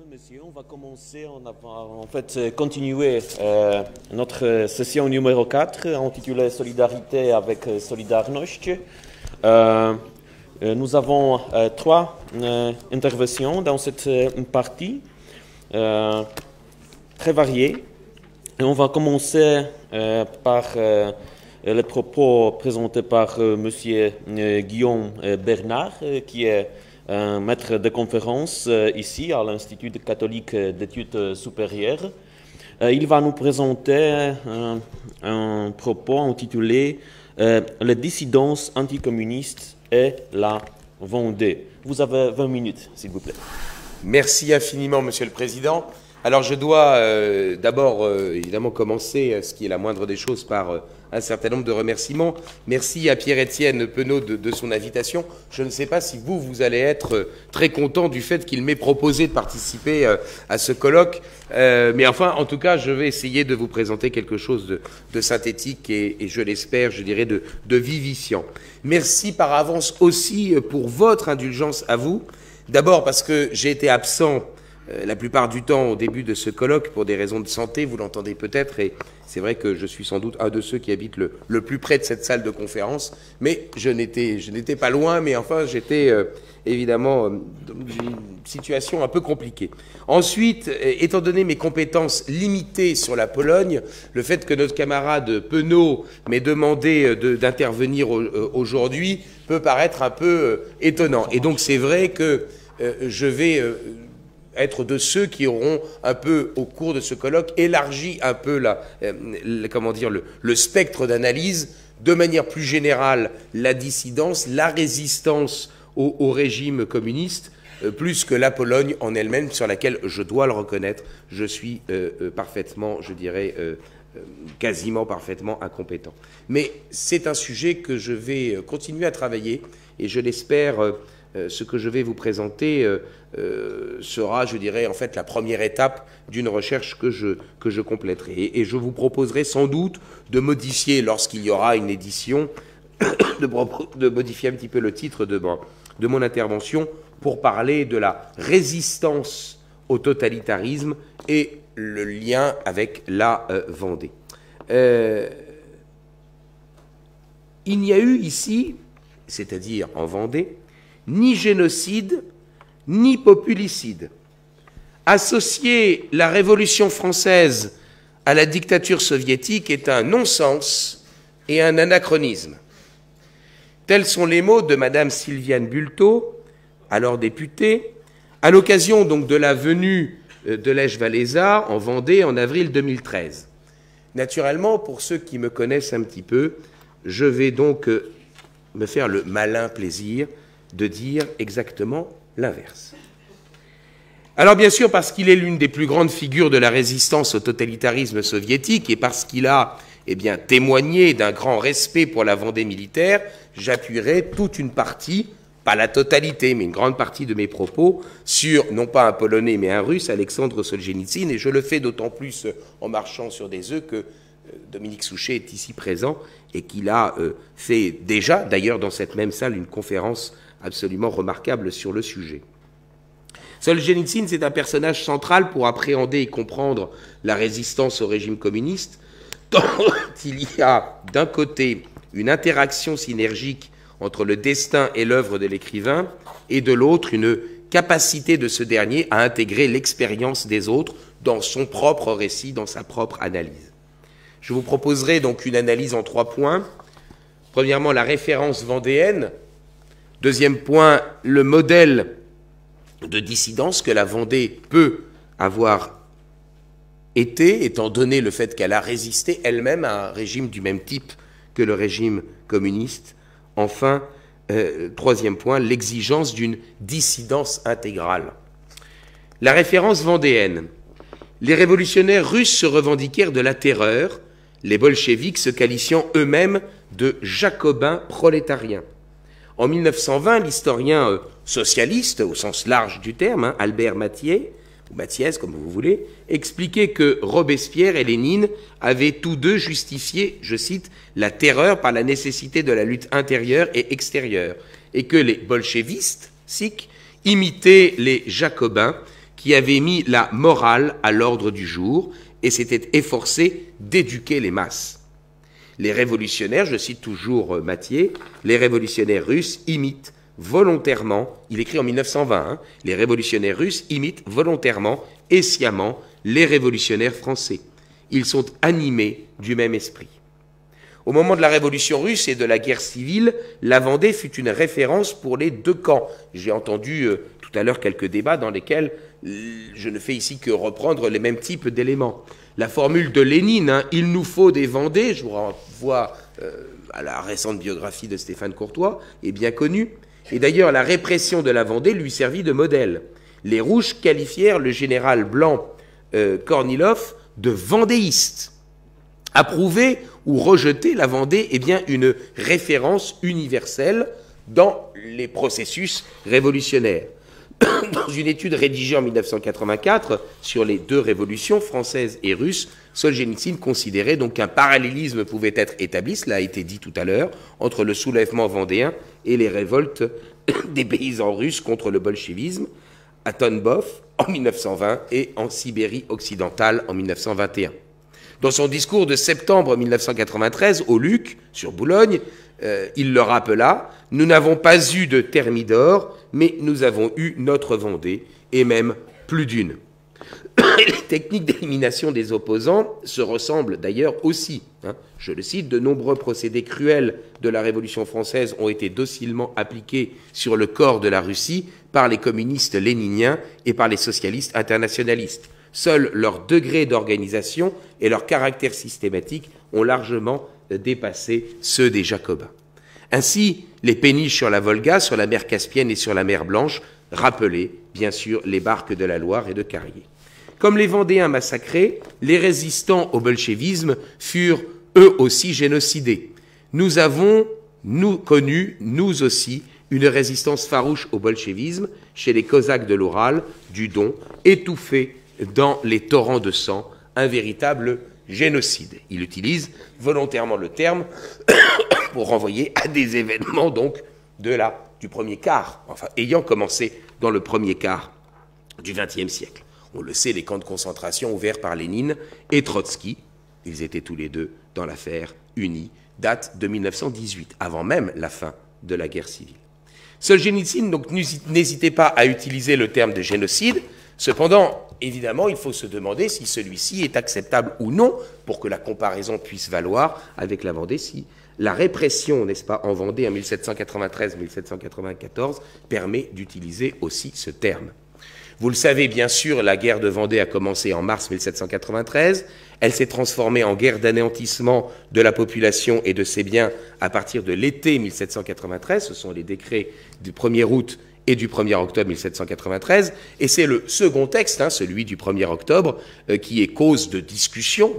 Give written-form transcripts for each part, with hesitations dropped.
Messieurs, on va commencer, continuer notre session numéro 4 intitulée Solidarité avec Solidarność. Nous avons trois interventions dans cette partie, très variées. Et on va commencer par les propos présentés par Monsieur Guillaume Bernard, qui est un maître de conférence ici à l'Institut catholique d'études supérieures. Il va nous présenter un propos intitulé « Les dissidences anticommunistes et la Vendée ». Vous avez 20 minutes, s'il vous plaît. Merci infiniment, Monsieur le Président. Alors, je dois d'abord, évidemment, commencer, ce qui est la moindre des choses, par un certain nombre de remerciements. Merci à Pierre-Étienne Penaud de son invitation. Je ne sais pas si vous allez être très content du fait qu'il m'ait proposé de participer à ce colloque. Mais enfin, en tout cas, je vais essayer de vous présenter quelque chose de synthétique et je l'espère, je dirais, de vivifiant. Merci par avance aussi pour votre indulgence à vous. D'abord parce que j'ai été absent la plupart du temps au début de ce colloque pour des raisons de santé, vous l'entendez peut-être, et c'est vrai que je suis sans doute un de ceux qui habitent le plus près de cette salle de conférence, mais je n'étais pas loin, mais enfin j'étais évidemment dans une situation un peu compliquée. Ensuite, étant donné mes compétences limitées sur la Pologne, le fait que notre camarade Penaud m'ait demandé d'intervenir aujourd'hui peut paraître un peu étonnant. Et donc c'est vrai que je vais être de ceux qui auront un peu, au cours de ce colloque, élargi un peu le spectre d'analyse, de manière plus générale, la dissidence, la résistance au régime communiste, plus que la Pologne en elle-même, sur laquelle, je dois le reconnaître, je suis parfaitement, je dirais, quasiment parfaitement incompétent. Mais c'est un sujet que je vais continuer à travailler, et je l'espère, ce que je vais vous présenter sera, je dirais, en fait, la première étape d'une recherche que je compléterai. Et je vous proposerai sans doute de modifier, lorsqu'il y aura une édition, de modifier un petit peu le titre de mon intervention pour parler de la résistance au totalitarisme et le lien avec la Vendée. Il n'y a eu ici, c'est-à-dire en Vendée, ni génocide, ni populicide. Associer la Révolution française à la dictature soviétique est un non-sens et un anachronisme. Tels sont les mots de Madame Sylviane Bulteau, alors députée, à l'occasion donc de la venue de Lège-Walesa en Vendée en avril 2013. Naturellement, pour ceux qui me connaissent un petit peu, je vais donc me faire le malin plaisir de dire exactement l'inverse. Alors bien sûr, parce qu'il est l'une des plus grandes figures de la résistance au totalitarisme soviétique et parce qu'il a témoigné d'un grand respect pour la Vendée militaire, j'appuierai toute une partie, pas la totalité, mais une grande partie de mes propos sur, non pas un Polonais, mais un Russe, Alexandre Solzhenitsyn, et je le fais d'autant plus en marchant sur des œufs que Dominique Souchet est ici présent et qu'il a fait déjà, d'ailleurs dans cette même salle, une conférence absolument remarquable sur le sujet. Solzhenitsyn, c'est un personnage central pour appréhender et comprendre la résistance au régime communiste, tant il y a d'un côté une interaction synergique entre le destin et l'œuvre de l'écrivain, et de l'autre une capacité de ce dernier à intégrer l'expérience des autres dans son propre récit, dans sa propre analyse. Je vous proposerai donc une analyse en 3 points. Premièrement, la référence vendéenne. Deuxième point, le modèle de dissidence que la Vendée peut avoir été, étant donné le fait qu'elle a résisté elle-même à un régime du même type que le régime communiste. Enfin, troisième point, l'exigence d'une dissidence intégrale. La référence vendéenne. Les révolutionnaires russes se revendiquèrent de la terreur, les bolcheviks se qualifiant eux-mêmes de jacobins prolétariens. En 1920, l'historien socialiste, au sens large du terme, Albert Mathiez, ou Mathiez comme vous voulez, expliquait que Robespierre et Lénine avaient tous deux justifié, je cite, la terreur par la nécessité de la lutte intérieure et extérieure, et que les bolchevistes, sikhs, imitaient les jacobins qui avait mis la morale à l'ordre du jour et s'était efforcé d'éduquer les masses. Les révolutionnaires, je cite toujours Mathieu, les révolutionnaires russes imitent volontairement, il écrit en 1920, les révolutionnaires russes imitent volontairement et sciemment les révolutionnaires français. Ils sont animés du même esprit. Au moment de la révolution russe et de la guerre civile, la Vendée fut une référence pour les deux camps. J'ai entendu tout à l'heure quelques débats dans lesquels je ne fais ici que reprendre les mêmes types d'éléments. La formule de Lénine, il nous faut des Vendées, je vous renvoie à la récente biographie de Stéphane Courtois, est bien connue. Et d'ailleurs, la répression de la Vendée lui servit de modèle. Les Rouges qualifièrent le général blanc Kornilov de vendéiste. Approuver ou rejeter la Vendée est bien une référence universelle dans les processus révolutionnaires. Dans une étude rédigée en 1984 sur les deux révolutions française et russe, Solzhenitsyn considérait donc qu'un parallélisme pouvait être établi, cela a été dit tout à l'heure, entre le soulèvement vendéen et les révoltes des paysans russes contre le bolchevisme à Tambov en 1920 et en Sibérie occidentale en 1921. Dans son discours de septembre 1993 au Luc, sur Boulogne, il le rappela, « Nous n'avons pas eu de Thermidor, mais nous avons eu notre Vendée, et même plus d'une. » Les techniques d'élimination des opposants se ressemblent d'ailleurs aussi. Je le cite, « De nombreux procédés cruels de la Révolution française ont été docilement appliqués sur le corps de la Russie par les communistes léniniens et par les socialistes internationalistes. Seuls leur degré d'organisation et leur caractère systématique ont largement dépassé ceux des Jacobins. » Ainsi, les péniches sur la Volga, sur la mer Caspienne et sur la mer Blanche rappelaient, bien sûr, les barques de la Loire et de Carrier. Comme les Vendéens massacrés, les résistants au bolchevisme furent eux aussi génocidés. Nous avons, connu, nous aussi, une résistance farouche au bolchevisme chez les Cosaques de l'Oural, du Don, étouffés dans les torrents de sang, un véritable génocide. Il utilise volontairement le terme pour renvoyer à des événements donc du premier quart, enfin ayant commencé dans le premier quart du XXe siècle. On le sait, les camps de concentration ouverts par Lénine et Trotsky, ils étaient tous les deux dans l'affaire unie, datent de 1918, avant même la fin de la guerre civile. Solzhenitsyn donc n'hésitait pas à utiliser le terme de génocide. Cependant, évidemment, il faut se demander si celui-ci est acceptable ou non pour que la comparaison puisse valoir avec la Vendée, si la répression, n'est-ce pas, en Vendée en 1793-1794 permet d'utiliser aussi ce terme. Vous le savez, bien sûr, la guerre de Vendée a commencé en mars 1793. Elle s'est transformée en guerre d'anéantissement de la population et de ses biens à partir de l'été 1793. Ce sont les décrets du 1er août et du 1er octobre 1793, et c'est le second texte, celui du 1er octobre, qui est cause de discussion.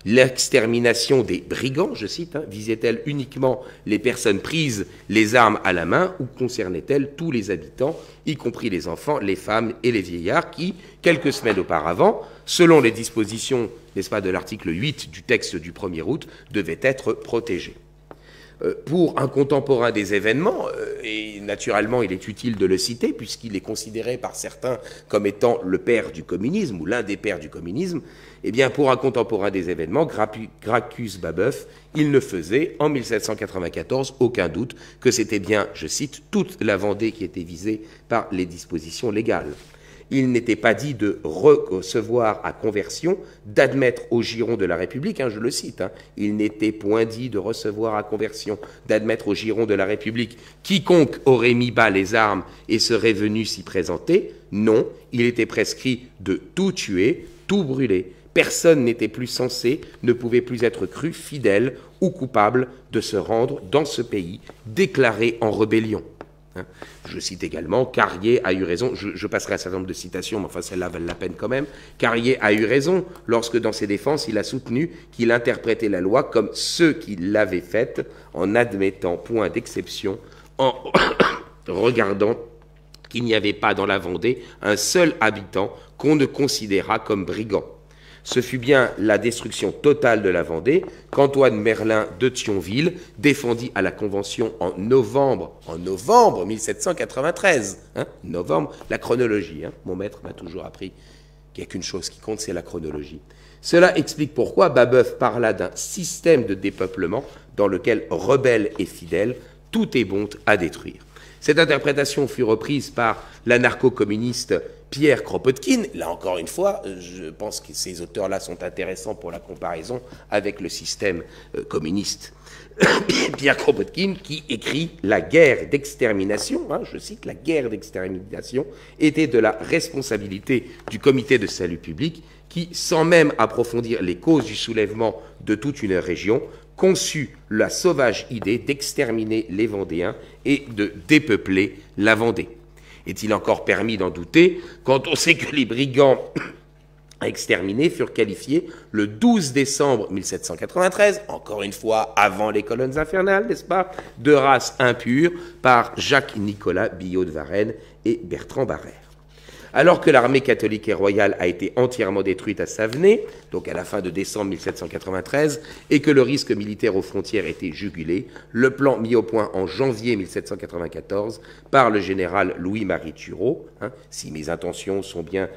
L'extermination des brigands, je cite, visait-elle uniquement les personnes prises les armes à la main, ou concernait-elle tous les habitants, y compris les enfants, les femmes et les vieillards, qui, quelques semaines auparavant, selon les dispositions, n'est-ce pas, de l'article 8 du texte du 1er août, devaient être protégés. Pour un contemporain des événements, et naturellement il est utile de le citer puisqu'il est considéré par certains comme étant le père du communisme ou l'un des pères du communisme, eh bien pour un contemporain des événements, Gracchus Babeuf, il ne faisait en 1794 aucun doute que c'était bien, je cite, toute la Vendée qui était visée par les dispositions légales. Il n'était pas dit de recevoir à conversion, d'admettre au giron de la République, je le cite, il n'était point dit de recevoir à conversion, d'admettre au giron de la République quiconque aurait mis bas les armes et serait venu s'y présenter. Non, il était prescrit de tout tuer, tout brûler. Personne n'était plus censé, ne pouvait plus être cru fidèle ou coupable de se rendre dans ce pays déclaré en rébellion. Je cite également, Carrier a eu raison, je passerai un certain nombre de citations, mais enfin celles-là valent la peine quand même. Carrier a eu raison lorsque dans ses défenses il a soutenu qu'il interprétait la loi comme ceux qui l'avaient faite en n'admettant point d'exception, en regardant qu'il n'y avait pas dans la Vendée un seul habitant qu'on ne considéra comme brigand. Ce fut bien la destruction totale de la Vendée qu'Antoine Merlin de Thionville défendit à la Convention en novembre 1793. Novembre, la chronologie. Mon maître m'a toujours appris qu'il n'y a qu'une chose qui compte, c'est la chronologie. Cela explique pourquoi Babeuf parla d'un système de dépeuplement dans lequel, rebelles et fidèles, tout est bon à détruire. Cette interprétation fut reprise par l'anarcho-communiste Pierre Kropotkin. Là encore une fois, je pense que ces auteurs-là sont intéressants pour la comparaison avec le système communiste. Pierre Kropotkin qui écrit « La guerre d'extermination », je cite, « La guerre d'extermination était de la responsabilité du comité de salut public qui, sans même approfondir les causes du soulèvement de toute une région, conçut la sauvage idée d'exterminer les Vendéens et de dépeupler la Vendée. Est-il encore permis d'en douter quand on sait que les brigands exterminés furent qualifiés le 12 décembre 1793, encore une fois avant les colonnes infernales, n'est-ce pas, de race impure par Jacques-Nicolas Billaud de Varenne et Bertrand Barrère. Alors que l'armée catholique et royale a été entièrement détruite à Savenay, donc à la fin de décembre 1793, et que le risque militaire aux frontières était jugulé, le plan mis au point en janvier 1794 par le général Louis-Marie Turreau, si mes intentions sont bien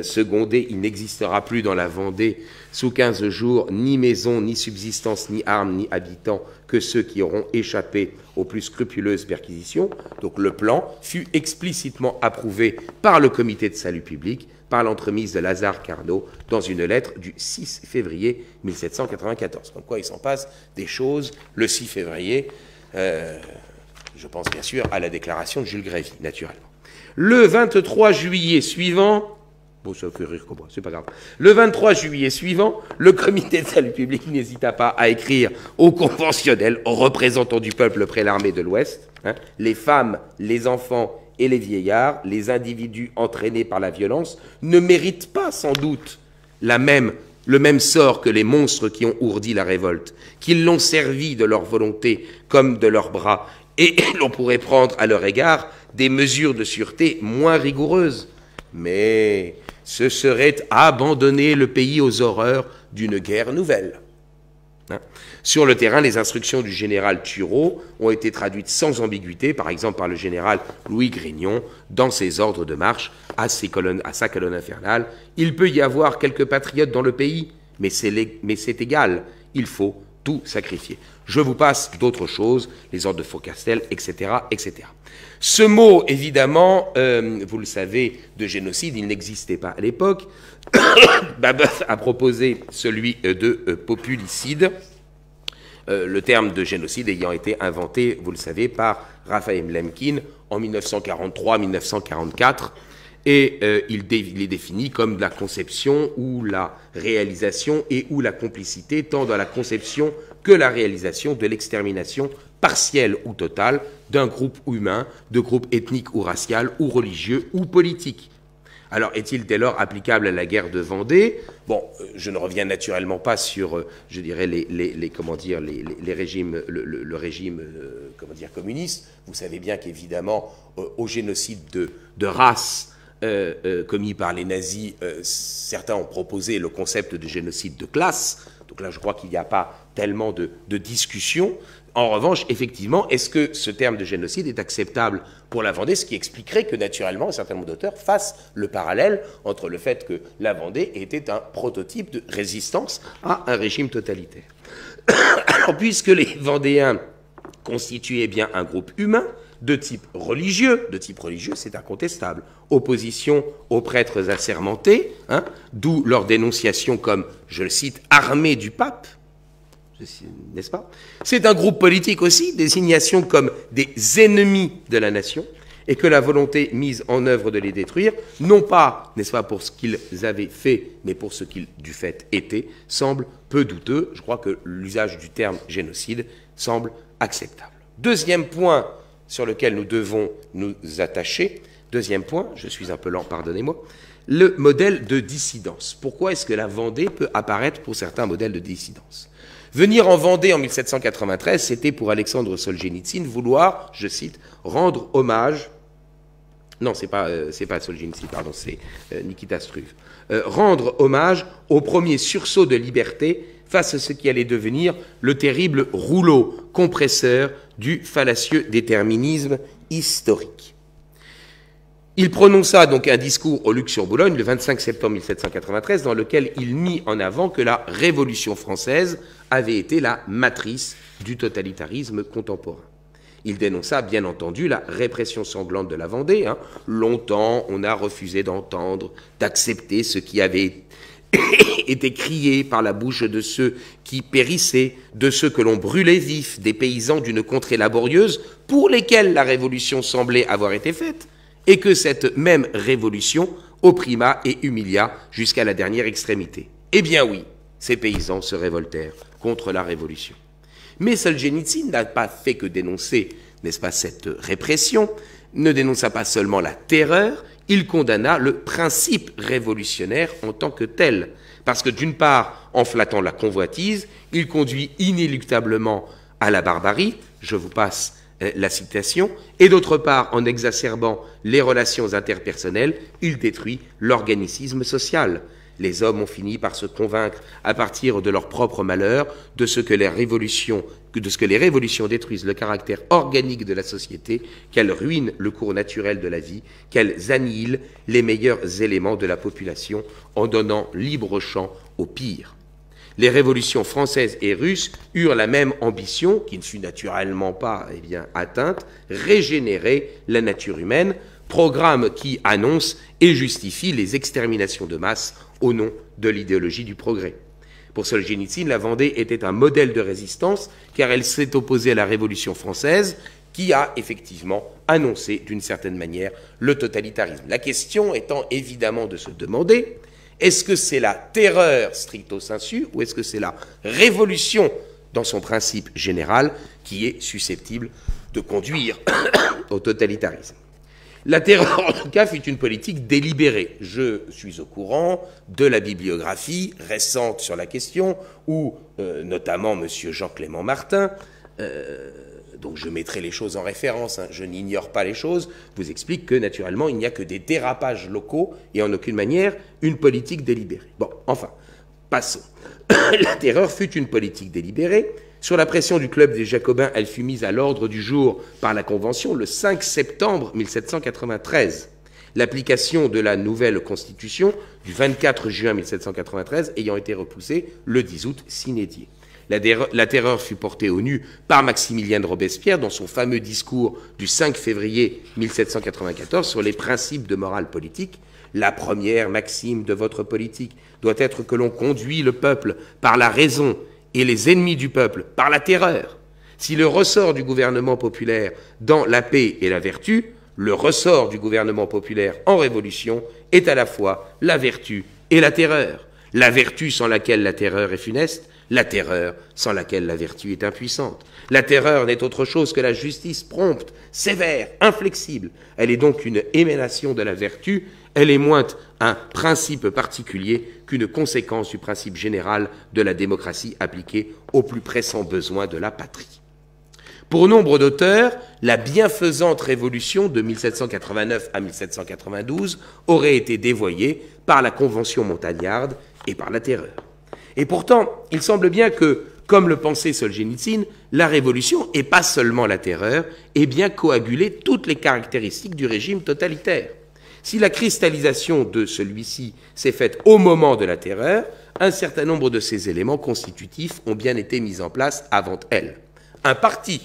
secondées, il n'existera plus dans la Vendée sous 15 jours ni maison, ni subsistance, ni armes, ni habitants que ceux qui auront échappé aux plus scrupuleuses perquisitions. Donc le plan fut explicitement approuvé par le comité de salut public, par l'entremise de Lazare Carnot, dans une lettre du 6 février 1794. Comme quoi il s'en passe des choses le 6 février, je pense bien sûr à la déclaration de Jules Grévy, naturellement. Le 23 juillet suivant, bon, ça fait rire comme moi, c'est pas grave. Le 23 juillet suivant, le comité de salut public n'hésita pas à écrire aux conventionnels, aux représentants du peuple près l'armée de l'Ouest, les femmes, les enfants et les vieillards, les individus entraînés par la violence, ne méritent pas sans doute le même sort que les monstres qui ont ourdi la révolte, qu'ils l'ont servi de leur volonté comme de leurs bras, et l'on pourrait prendre à leur égard des mesures de sûreté moins rigoureuses. Mais ce serait abandonner le pays aux horreurs d'une guerre nouvelle. Sur le terrain, les instructions du général Turreau ont été traduites sans ambiguïté, par exemple par le général Louis Grignon, dans ses ordres de marche à sa colonne infernale. Il peut y avoir quelques patriotes dans le pays, mais c'est égal, il faut tout sacrifier. Je vous passe d'autres choses, les ordres de Faucastel, etc., etc. Ce mot, évidemment, vous le savez, de génocide, il n'existait pas à l'époque. Babeuf a proposé celui de populicide, le terme de génocide ayant été inventé, vous le savez, par Raphaël Lemkin en 1943-1944, et il est défini comme la conception ou la réalisation et ou la complicité, tant dans la conception que la réalisation de l'extermination partielle ou totale d'un groupe humain, de groupe ethnique ou racial, ou religieux, ou politique. Alors, est-il dès lors applicable à la guerre de Vendée? Bon, je ne reviens naturellement pas sur, je dirais, les régimes, le régime, communiste. Vous savez bien qu'évidemment, au génocide de race commis par les nazis, certains ont proposé le concept de génocide de classe. Donc là, je crois qu'il n'y a pas tellement de discussion. En revanche, effectivement, est-ce que ce terme de génocide est acceptable pour la Vendée, ce qui expliquerait que, naturellement, un certain nombre d'auteurs fassent le parallèle entre le fait que la Vendée était un prototype de résistance à un régime totalitaire. Alors, puisque les Vendéens constituaient bien un groupe humain de type religieux, c'est incontestable, opposition aux prêtres assermentés, d'où leur dénonciation comme, je le cite, armée du pape, n'est-ce pas? C'est un groupe politique aussi, désignation comme des ennemis de la nation, et que la volonté mise en œuvre de les détruire, non pas, n'est-ce pas, pour ce qu'ils avaient fait, mais pour ce qu'ils, du fait, étaient, semble peu douteux. Je crois que l'usage du terme génocide semble acceptable. Deuxième point sur lequel nous devons nous attacher, deuxième point, je suis un peu lent, pardonnez-moi, le modèle de dissidence. Pourquoi est-ce que la Vendée peut apparaître pour certains modèles de dissidence? Venir en Vendée en 1793, c'était pour Alexandre Solzhenitsyn vouloir, je cite, rendre hommage Non, c'est pas Solzhenitsyn, pardon, c'est Nikita Struve. Rendre hommage au premier sursaut de liberté face à ce qui allait devenir le terrible rouleau compresseur du fallacieux déterminisme historique. Il prononça donc un discours au Luc-sur-Boulogne le 25 septembre 1793 dans lequel il mit en avant que la Révolution française avait été la matrice du totalitarisme contemporain. Il dénonça bien entendu la répression sanglante de la Vendée. Longtemps, on a refusé d'entendre, d'accepter ce qui avait été crié par la bouche de ceux qui périssaient, de ceux que l'on brûlait vifs, des paysans d'une contrée laborieuse pour lesquels la Révolution semblait avoir été faite, et que cette même Révolution opprimia et humilia jusqu'à la dernière extrémité. Eh bien oui, ces paysans se révoltèrent contre la Révolution. Mais Solzhenitsyn n'a pas fait que dénoncer, n'est-ce pas, cette répression, ne dénonça pas seulement la terreur, il condamna le principe révolutionnaire en tant que tel. Parce que d'une part, en flattant la convoitise, il conduit inéluctablement à la barbarie, je vous passe la citation, et d'autre part, en exacerbant les relations interpersonnelles, il détruit l'organicisme social. Les hommes ont fini par se convaincre, à partir de leur propre malheur, de ce que les révolutions détruisent le caractère organique de la société, qu'elles ruinent le cours naturel de la vie, qu'elles annihilent les meilleurs éléments de la population en donnant libre champ au pire. Les révolutions françaises et russes eurent la même ambition, qui ne fut naturellement pas atteinte, régénérer la nature humaine, programme qui annonce et justifie les exterminations de masse au nom de l'idéologie du progrès. Pour Solzhenitsyn, la Vendée était un modèle de résistance, car elle s'est opposée à la Révolution française, qui a effectivement annoncé d'une certaine manière le totalitarisme. La question étant évidemment de se demander, est-ce que c'est la terreur stricto sensu ou est-ce que c'est la révolution dans son principe général qui est susceptible de conduire au totalitarisme? La terreur, en tout cas, fut une politique délibérée. Je suis au courant de la bibliographie récente sur la question, où notamment M. Jean-Clément Martin, donc je mettrai les choses en référence, je n'ignore pas les choses, vous explique que, naturellement, il n'y a que des dérapages locaux et en aucune manière une politique délibérée. Bon, enfin, passons. La terreur fut une politique délibérée. Sur la pression du club des Jacobins, elle fut mise à l'ordre du jour par la Convention le 5 septembre 1793. L'application de la nouvelle Constitution du 24 juin 1793 ayant été repoussée le 10 août sine die. La terreur fut portée au nu par Maximilien de Robespierre dans son fameux discours du 5 février 1794 sur les principes de morale politique. La première maxime de votre politique doit être que l'on conduit le peuple par la raison et les ennemis du peuple par la terreur. Si le ressort du gouvernement populaire dans la paix et la vertu, le ressort du gouvernement populaire en révolution est à la fois la vertu et la terreur. La vertu sans laquelle la terreur est funeste, la terreur sans laquelle la vertu est impuissante. La terreur n'est autre chose que la justice prompte, sévère, inflexible. Elle est donc une émanation de la vertu, elle est moins un principe particulier qu'une conséquence du principe général de la démocratie appliquée aux plus pressants besoins de la patrie. Pour nombre d'auteurs, la bienfaisante révolution de 1789 à 1792 aurait été dévoyée par la Convention montagnarde et par la terreur. Et pourtant, il semble bien que, comme le pensait Solzhenitsyn, la révolution, et pas seulement la terreur, ait bien coagulé toutes les caractéristiques du régime totalitaire. Si la cristallisation de celui-ci s'est faite au moment de la terreur, un certain nombre de ces éléments constitutifs ont bien été mis en place avant elle. Un parti,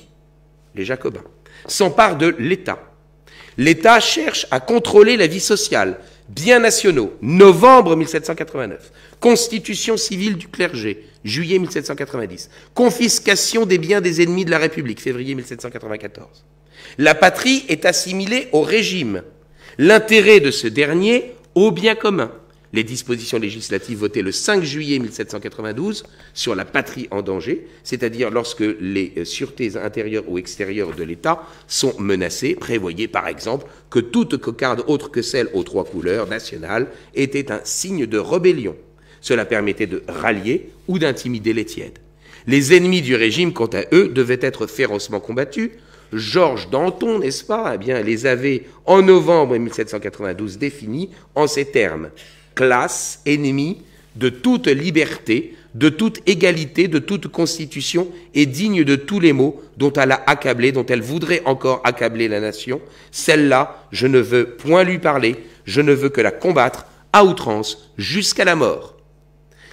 les Jacobins, s'empare de l'État. L'État cherche à contrôler la vie sociale. Biens nationaux, novembre 1789. Constitution civile du clergé, juillet 1790. Confiscation des biens des ennemis de la République, février 1794. La patrie est assimilée au régime. L'intérêt de ce dernier au bien commun. Les dispositions législatives votées le 5 juillet 1792 sur la patrie en danger, c'est-à-dire lorsque les sûretés intérieures ou extérieures de l'État sont menacées, prévoyaient par exemple que toute cocarde autre que celle aux 3 couleurs nationales était un signe de rébellion. Cela permettait de rallier ou d'intimider les tièdes. Les ennemis du régime, quant à eux, devaient être férocement combattus. Georges Danton, n'est-ce pas, eh bien, les avait, en novembre 1792, définis en ces termes: classe ennemie de toute liberté, de toute égalité, de toute constitution, et digne de tous les maux dont elle a accablé, dont elle voudrait encore accabler la nation. Celle-là, je ne veux point lui parler, je ne veux que la combattre à outrance jusqu'à la mort.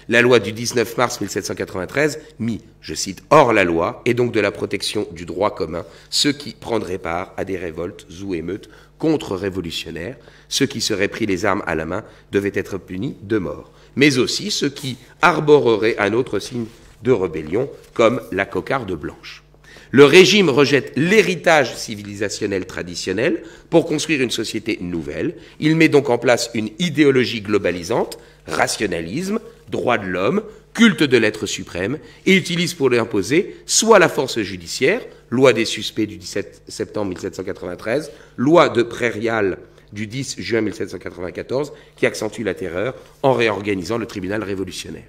La loi du 19 mars 1793 mit, je cite, hors la loi, et donc de la protection du droit commun, ceux qui prendraient part à des révoltes ou émeutes contre-révolutionnaires. Ceux qui seraient pris les armes à la main devaient être punis de mort, mais aussi ceux qui arboreraient un autre signe de rébellion, comme la cocarde blanche. Le régime rejette l'héritage civilisationnel traditionnel pour construire une société nouvelle. Il met donc en place une idéologie globalisante, rationalisme, droit de l'homme, culte de l'être suprême, et utilise pour l'imposer soit la force judiciaire, loi des suspects du 17 septembre 1793, loi de Prairial du 10 juin 1794, qui accentue la terreur en réorganisant le tribunal révolutionnaire.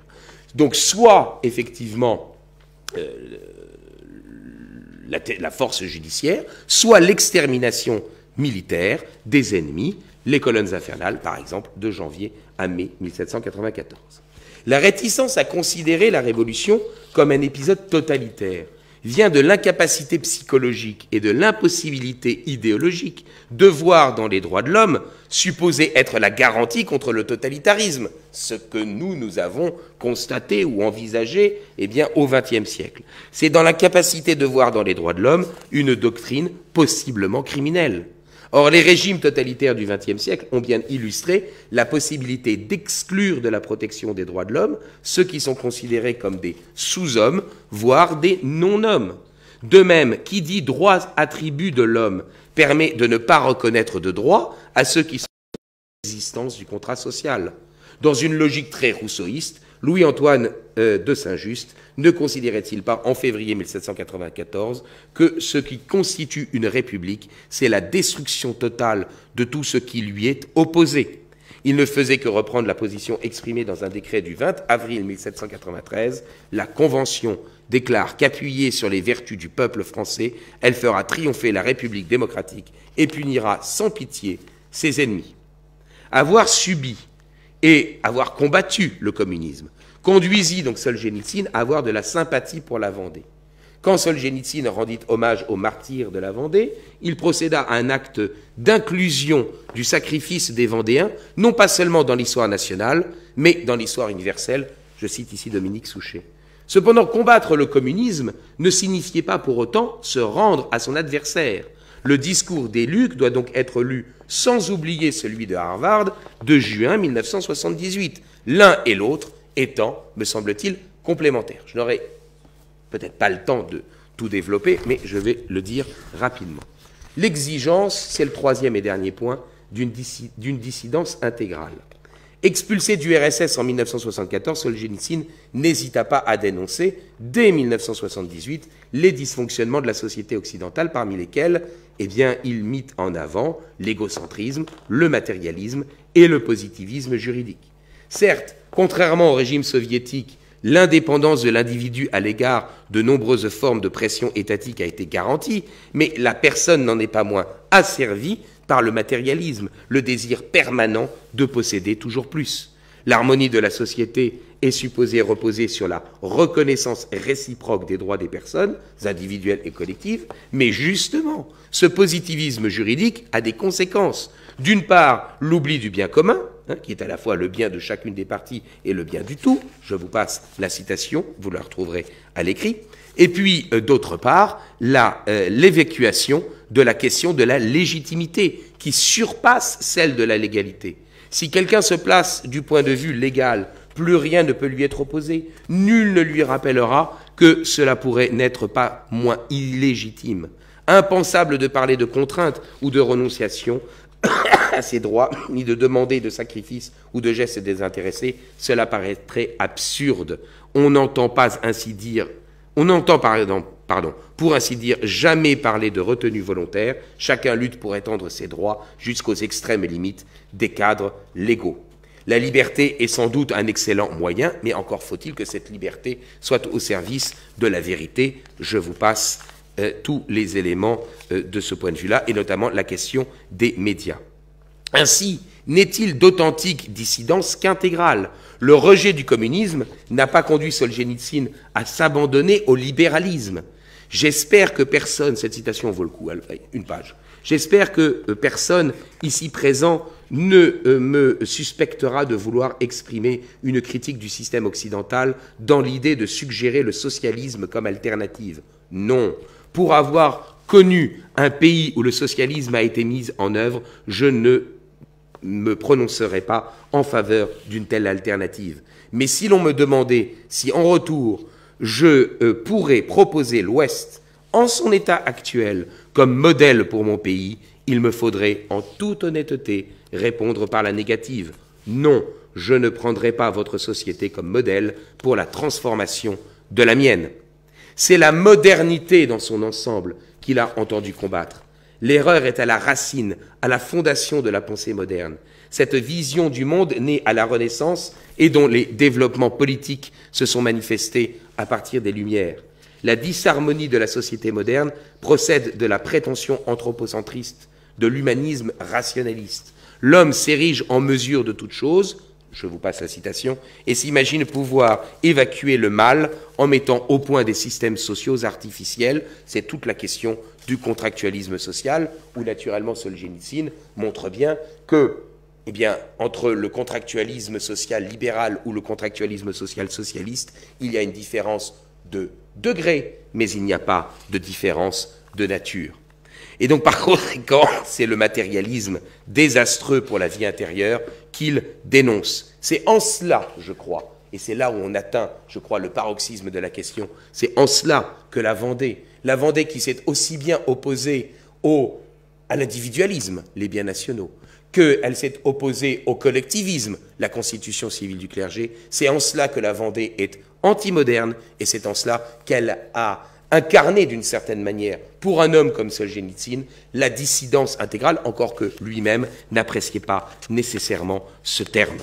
Donc soit, effectivement, la force judiciaire, soit l'extermination militaire des ennemis, les colonnes infernales, par exemple, de janvier à mai 1794. La réticence à considérer la Révolution comme un épisode totalitaire vient de l'incapacité psychologique et de l'impossibilité idéologique de voir dans les droits de l'homme supposés être la garantie contre le totalitarisme, ce que nous avons constaté ou envisagé au XXe siècle. C'est dans l'incapacité de voir dans les droits de l'homme une doctrine possiblement criminelle. Or, les régimes totalitaires du XXe siècle ont bien illustré la possibilité d'exclure de la protection des droits de l'homme ceux qui sont considérés comme des sous-hommes, voire des non-hommes. De même, qui dit droit attribut de l'homme permet de ne pas reconnaître de droit à ceux qui sont en l'existence du contrat social. Dans une logique très rousseauiste, Louis-Antoine de Saint-Just ne considérait-il pas, en février 1794, que ce qui constitue une république, c'est la destruction totale de tout ce qui lui est opposé. Il ne faisait que reprendre la position exprimée dans un décret du 20 avril 1793. La Convention déclare qu'appuyée sur les vertus du peuple français, elle fera triompher la République démocratique et punira sans pitié ses ennemis. Avoir subi et avoir combattu le communisme conduisit donc Solzhenitsyn à avoir de la sympathie pour la Vendée. Quand Solzhenitsyn rendit hommage aux martyrs de la Vendée, il procéda à un acte d'inclusion du sacrifice des Vendéens, non pas seulement dans l'histoire nationale, mais dans l'histoire universelle. Je cite ici Dominique Souchet. Cependant, combattre le communisme ne signifiait pas pour autant se rendre à son adversaire. Le discours des Luc doit donc être lu sans oublier celui de Harvard de juin 1978, l'un et l'autre étant, me semble-t-il, complémentaires. Je n'aurai peut-être pas le temps de tout développer, mais je vais le dire rapidement. L'exigence, c'est le troisième et dernier point, d'une dissidence intégrale. Expulsé du RSS en 1974, Solzhenitsyn n'hésita pas à dénoncer, dès 1978, les dysfonctionnements de la société occidentale, parmi lesquels il mit en avant l'égocentrisme, le matérialisme et le positivisme juridique. Certes, contrairement au régime soviétique, l'indépendance de l'individu à l'égard de nombreuses formes de pression étatique a été garantie, mais la personne n'en est pas moins asservie par le matérialisme, le désir permanent de posséder toujours plus. L'harmonie de la société est supposée reposer sur la reconnaissance réciproque des droits des personnes, individuelles et collectives, mais justement, ce positivisme juridique a des conséquences. D'une part, l'oubli du bien commun, qui est à la fois le bien de chacune des parties et le bien du tout. Je vous passe la citation, vous la retrouverez à l'écrit. Et puis, d'autre part, l'évacuation de la question de la légitimité, qui surpasse celle de la légalité. Si quelqu'un se place du point de vue légal, plus rien ne peut lui être opposé. Nul ne lui rappellera que cela pourrait n'être pas moins illégitime. Impensable de parler de contrainte ou de renonciation à ses droits, ni de demander de sacrifices ou de gestes désintéressés, cela paraîtrait absurde. On n'entend pour ainsi dire, jamais parler de retenue volontaire. Chacun lutte pour étendre ses droits jusqu'aux extrêmes limites des cadres légaux. La liberté est sans doute un excellent moyen, mais encore faut-il que cette liberté soit au service de la vérité. Je vous passe tous les éléments de ce point de vue-là, et notamment la question des médias. Ainsi, n'est-il d'authentique dissidence qu'intégrale? Le rejet du communisme n'a pas conduit Solzhenitsyn à s'abandonner au libéralisme. J'espère que personne, cette citation vaut le coup, une page, j'espère que personne ici présent ne me suspectera de vouloir exprimer une critique du système occidental dans l'idée de suggérer le socialisme comme alternative. Non. Pour avoir connu un pays où le socialisme a été mis en œuvre, je ne me prononcerai pas en faveur d'une telle alternative. Mais si l'on me demandait si en retour je pourrais proposer l'Ouest en son état actuel comme modèle pour mon pays, il me faudrait en toute honnêteté répondre par la négative. Non, je ne prendrai pas votre société comme modèle pour la transformation de la mienne. C'est la modernité dans son ensemble qu'il a entendu combattre. L'erreur est à la racine, à la fondation de la pensée moderne. Cette vision du monde née à la Renaissance et dont les développements politiques se sont manifestés à partir des Lumières. La disharmonie de la société moderne procède de la prétention anthropocentriste, de l'humanisme rationaliste. L'homme s'érige en mesure de toute chose, je vous passe la citation, et s'imagine pouvoir évacuer le mal en mettant au point des systèmes sociaux artificiels. C'est toute la question du contractualisme social, où naturellement Solzhenitsyn montre bien que, entre le contractualisme social libéral ou le contractualisme social socialiste, il y a une différence de degré, mais il n'y a pas de différence de nature. Et donc, par conséquent, c'est le matérialisme désastreux pour la vie intérieure qu'il dénonce. C'est en cela, je crois, et c'est là où on atteint, je crois, le paroxysme de la question, c'est en cela que la Vendée qui s'est aussi bien opposée à l'individualisme, les biens nationaux, qu'elle s'est opposée au collectivisme, la constitution civile du clergé, c'est en cela que la Vendée est anti-moderne, et c'est en cela qu'elle a incarné d'une certaine manière, pour un homme comme Solzhenitsyn, la dissidence intégrale, encore que lui-même n'appréciait pas nécessairement ce terme.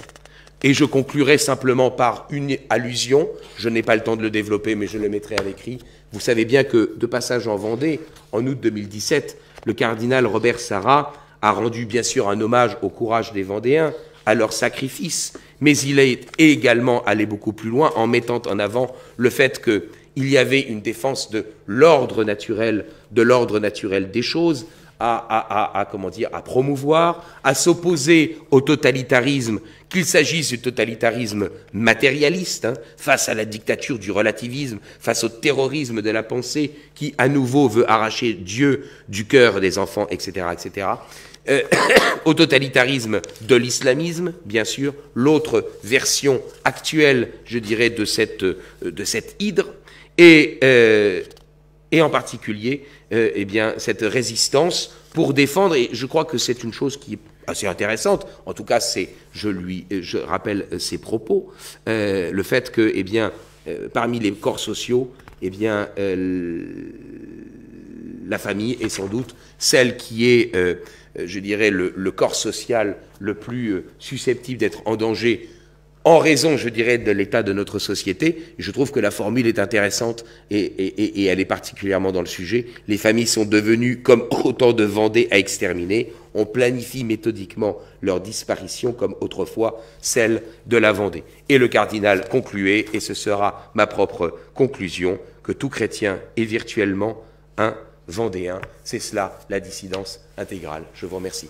Et je conclurai simplement par une allusion, je n'ai pas le temps de le développer, mais je le mettrai à l'écrit. Vous savez bien que, de passage en Vendée, en août 2017, le cardinal Robert Sarrat a rendu bien sûr un hommage au courage des Vendéens, à leur sacrifice, mais il est également allé beaucoup plus loin en mettant en avant le fait qu'il y avait une défense de l'ordre naturel des choses à promouvoir, à s'opposer au totalitarisme, qu'il s'agisse du totalitarisme matérialiste, face à la dictature du relativisme, face au terrorisme de la pensée, qui à nouveau veut arracher Dieu du cœur des enfants, etc., etc., au totalitarisme de l'islamisme, bien sûr, l'autre version actuelle, je dirais, de cette hydre, et en particulier, cette résistance pour défendre, et je crois que c'est une chose qui est assez intéressante, en tout cas, je rappelle ses propos, le fait que, parmi les corps sociaux, la famille est sans doute celle qui est, je dirais, le corps social le plus susceptible d'être en danger en raison, je dirais, de l'état de notre société. Et je trouve que la formule est intéressante et elle est particulièrement dans le sujet. Les familles sont devenues comme autant de Vendées à exterminer. On planifie méthodiquement leur disparition comme autrefois celle de la Vendée. Et le cardinal concluait, et ce sera ma propre conclusion, que tout chrétien est virtuellement un Vendéen. C'est cela la dissidence intégrale. Je vous remercie.